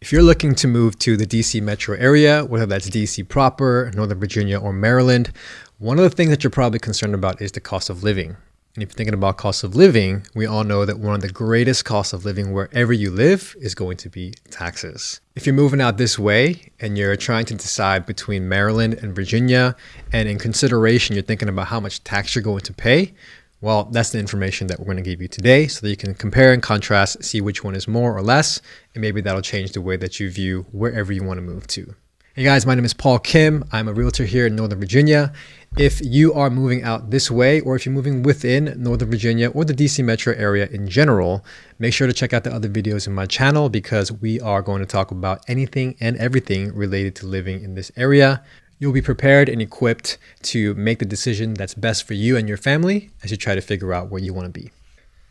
If you're looking to move to the DC metro area, whether that's DC proper, Northern Virginia, or Maryland, one of the things that you're probably concerned about is the cost of living. And if you're thinking about cost of living, we all know that one of the greatest costs of living wherever you live is going to be taxes. If you're moving out this way and you're trying to decide between Maryland and Virginia, and in consideration, you're thinking about how much tax you're going to pay, well, that's the information that we're going to give you today so that you can compare and contrast, see which one is more or less, and maybe that'll change the way that you view wherever you want to move to. Hey guys, my name is Paul Kim. I'm a realtor here in Northern Virginia. If you are moving out this way, or if you're moving within Northern Virginia or the DC metro area in general, make sure to check out the other videos in my channel because we are going to talk about anything and everything related to living in this area. You'll be prepared and equipped to make the decision that's best for you and your family as you try to figure out where you want to be.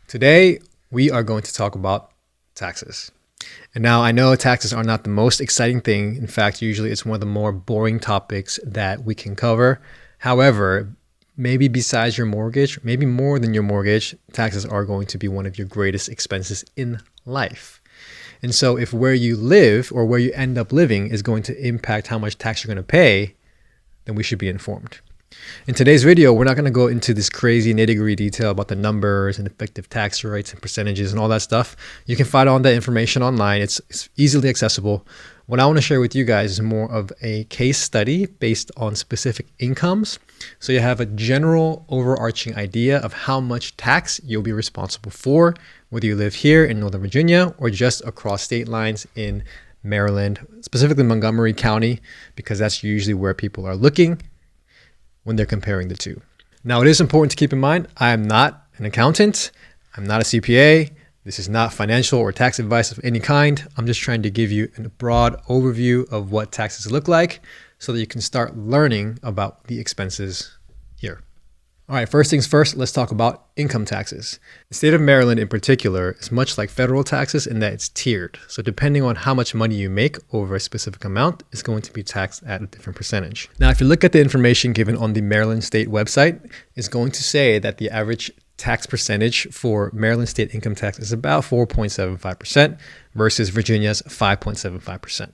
Today, we are going to talk about taxes. And now I know taxes are not the most exciting thing. In fact, usually it's one of the more boring topics that we can cover. However, maybe besides your mortgage, maybe more than your mortgage, taxes are going to be one of your greatest expenses in life. And so if where you live or where you end up living is going to impact how much tax you're going to pay, then we should be informed. In today's video, we're not going to go into this crazy nitty-gritty detail about the numbers and effective tax rates and percentages and all that stuff. You can find all that information online. It's easily accessible. What I want to share with you guys is more of a case study based on specific incomes. So you have a general overarching idea of how much tax you'll be responsible for, whether you live here in Northern Virginia or just across state lines in Maryland, specifically Montgomery County, because that's usually where people are looking when they're comparing the two. Now, it is important to keep in mind, I am not an accountant. I'm not a CPA. This is not financial or tax advice of any kind. I'm just trying to give you a broad overview of what taxes look like so that you can start learning about the expenses here. All right, first things first, let's talk about income taxes. The state of Maryland in particular is much like federal taxes in that it's tiered. So depending on how much money you make over a specific amount, it's going to be taxed at a different percentage. Now, if you look at the information given on the Maryland state website, it's going to say that the average tax percentage for Maryland state income tax is about 4.75% versus Virginia's 5.75%.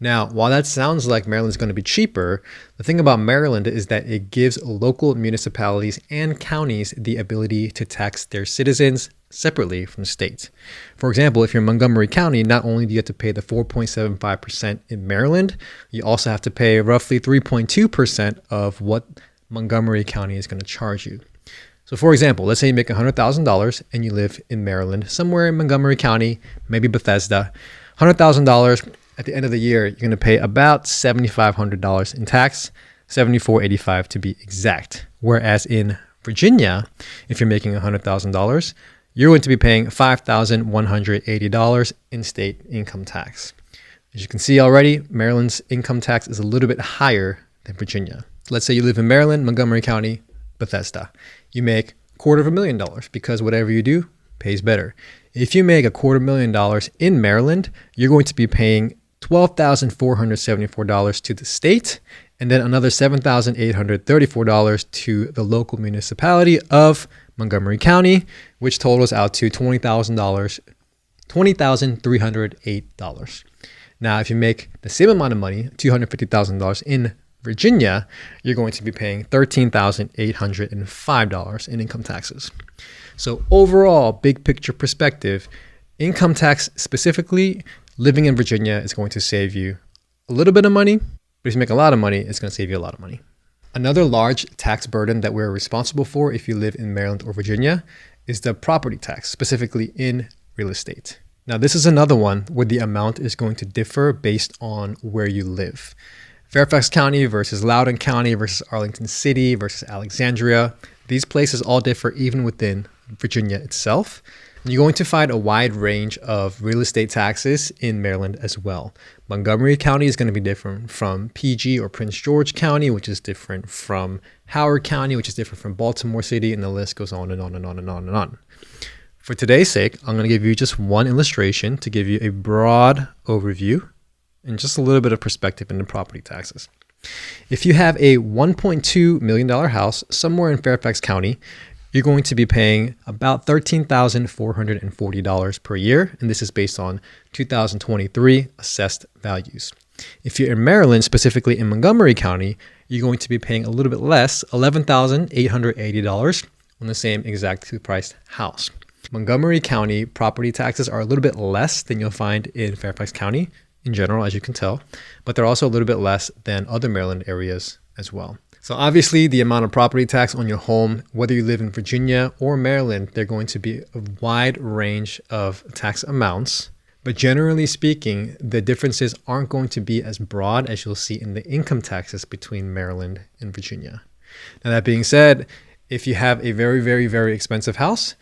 Now, while that sounds like Maryland's going to be cheaper, the thing about Maryland is that it gives local municipalities and counties the ability to tax their citizens separately from the state. For example, if you're in Montgomery County, not only do you have to pay the 4.75% in Maryland, you also have to pay roughly 3.2% of what Montgomery County is going to charge you. So for example, let's say you make $100,000 and you live in Maryland, somewhere in Montgomery County, maybe Bethesda. $100,000, at the end of the year, you're going to pay about $7,500 in tax, $7,485 to be exact. Whereas in Virginia, if you're making $100,000, you're going to be paying $5,180 in state income tax. As you can see already, Maryland's income tax is a little bit higher than Virginia. Let's say you live in Maryland, Montgomery County, Bethesda. You make $250,000 because whatever you do pays better. If you make $250,000 in Maryland, you're going to be paying $12,474 to the state, and then another $7,834 to the local municipality of Montgomery County, which totals out to $20,308. Now, if you make the same amount of money, $250,000 in Virginia, you're going to be paying $13,805 in income taxes. So overall, big picture perspective, income tax specifically, living in Virginia is going to save you a little bit of money, but if you make a lot of money, it's going to save you a lot of money. Another large tax burden that we're responsible for if you live in Maryland or Virginia is the property tax, specifically in real estate. Now, this is another one where the amount is going to differ based on where you live. Fairfax County versus Loudoun County versus Arlington City versus Alexandria. These places all differ even within Virginia itself. You're going to find a wide range of real estate taxes in Maryland as well. Montgomery County is going to be different from PG or Prince George County, which is different from Howard County, which is different from Baltimore City, and the list goes on and on and on and on and on. For today's sake, I'm going to give you just one illustration to give you a broad overview and just a little bit of perspective into property taxes. If you have a $1.2 million house somewhere in Fairfax County, you're going to be paying about $13,440 per year, and this is based on 2023 assessed values. If you're in Maryland, specifically in Montgomery County, you're going to be paying a little bit less, $11,880 on the same exactly priced house. Montgomery County property taxes are a little bit less than you'll find in Fairfax County in general, as you can tell, but they're also a little bit less than other Maryland areas as well. So obviously the amount of property tax on your home, whether you live in Virginia or Maryland, they're going to be a wide range of tax amounts. But generally speaking, the differences aren't going to be as broad as you'll see in the income taxes between Maryland and Virginia. Now that being said, if you have a very, very, very expensive house,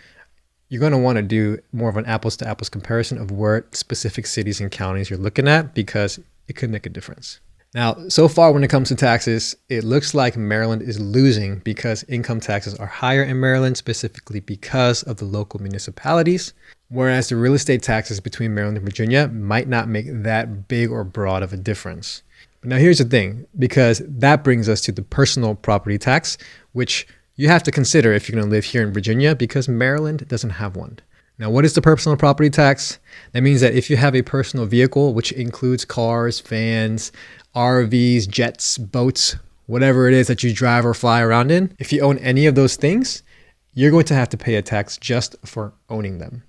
you're going to want to do more of an apples to apples comparison of where specific cities and counties you're looking at, because it could make a difference. Now, so far when it comes to taxes, it looks like Maryland is losing because income taxes are higher in Maryland, specifically because of the local municipalities, whereas the real estate taxes between Maryland and Virginia might not make that big or broad of a difference. But now here's the thing, because that brings us to the personal property tax, which you have to consider if you're going to live here in Virginia, because Maryland doesn't have one. Now, what is the personal property tax? That means that if you have a personal vehicle, which includes cars, vans, RVs, jets, boats, whatever it is that you drive or fly around in, if you own any of those things, you're going to have to pay a tax just for owning them.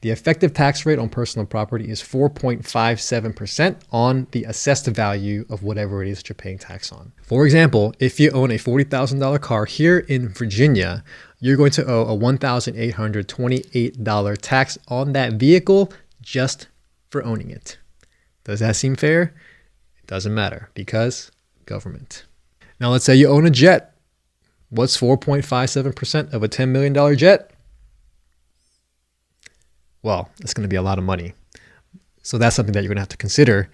The effective tax rate on personal property is 4.57% on the assessed value of whatever it is that you're paying tax on. For example, if you own a $40,000 car here in Virginia, you're going to owe a $1,828 tax on that vehicle just for owning it. Does that seem fair? It doesn't matter, because government. Now let's say you own a jet. What's 4.57% of a $10 million jet? Well, it's going to be a lot of money. So that's something that you're going to have to consider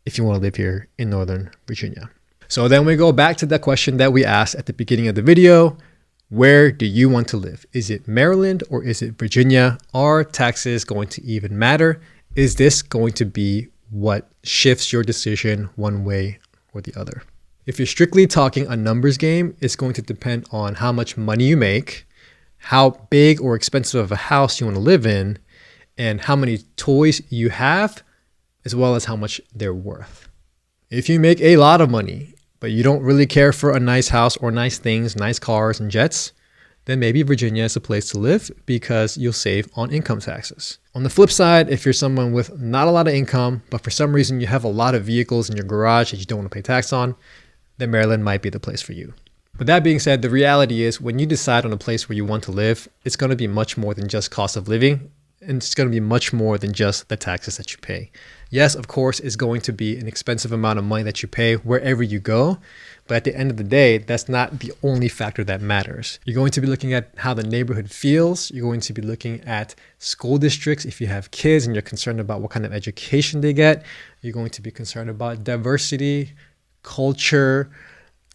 if you want to live here in Northern Virginia. So then we go back to the question that we asked at the beginning of the video. Where do you want to live? Is it Maryland or is it Virginia? Are taxes going to even matter? Is this going to be what shifts your decision one way or the other? If you're strictly talking a numbers game, it's going to depend on how much money you make, how big or expensive of a house you want to live in, and how many toys you have, as well as how much they're worth. If you make a lot of money, but you don't really care for a nice house or nice things, nice cars and jets, then maybe Virginia is a place to live because you'll save on income taxes. On the flip side, if you're someone with not a lot of income, but for some reason you have a lot of vehicles in your garage that you don't want to pay tax on, then Maryland might be the place for you. But that being said, the reality is when you decide on a place where you want to live, it's going to be much more than just cost of living. And it's going to be much more than just the taxes that you pay. Yes, of course, it's going to be an expensive amount of money that you pay wherever you go. But at the end of the day, that's not the only factor that matters. You're going to be looking at how the neighborhood feels. You're going to be looking at school districts. If you have kids and you're concerned about what kind of education they get, you're going to be concerned about diversity, culture,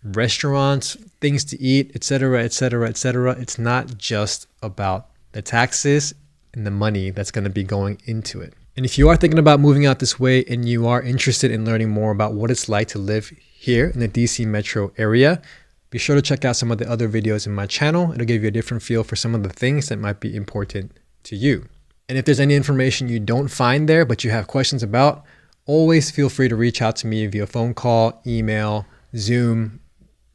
restaurants, things to eat, etc., etc., etc. It's not just about the taxes and the money that's going to be going into it. And if you are thinking about moving out this way and you are interested in learning more about what it's like to live here in the DC metro area, be sure to check out some of the other videos in my channel. It'll give you a different feel for some of the things that might be important to you. And if there's any information you don't find there, but you have questions about, always feel free to reach out to me via phone call, email, Zoom,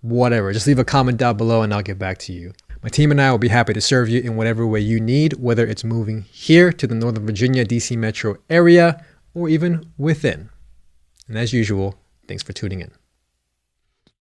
whatever. Just leave a comment down below and I'll get back to you. My team and I will be happy to serve you in whatever way you need, whether it's moving here to the Northern Virginia, DC metro area, or even within. And as usual, thanks for tuning in.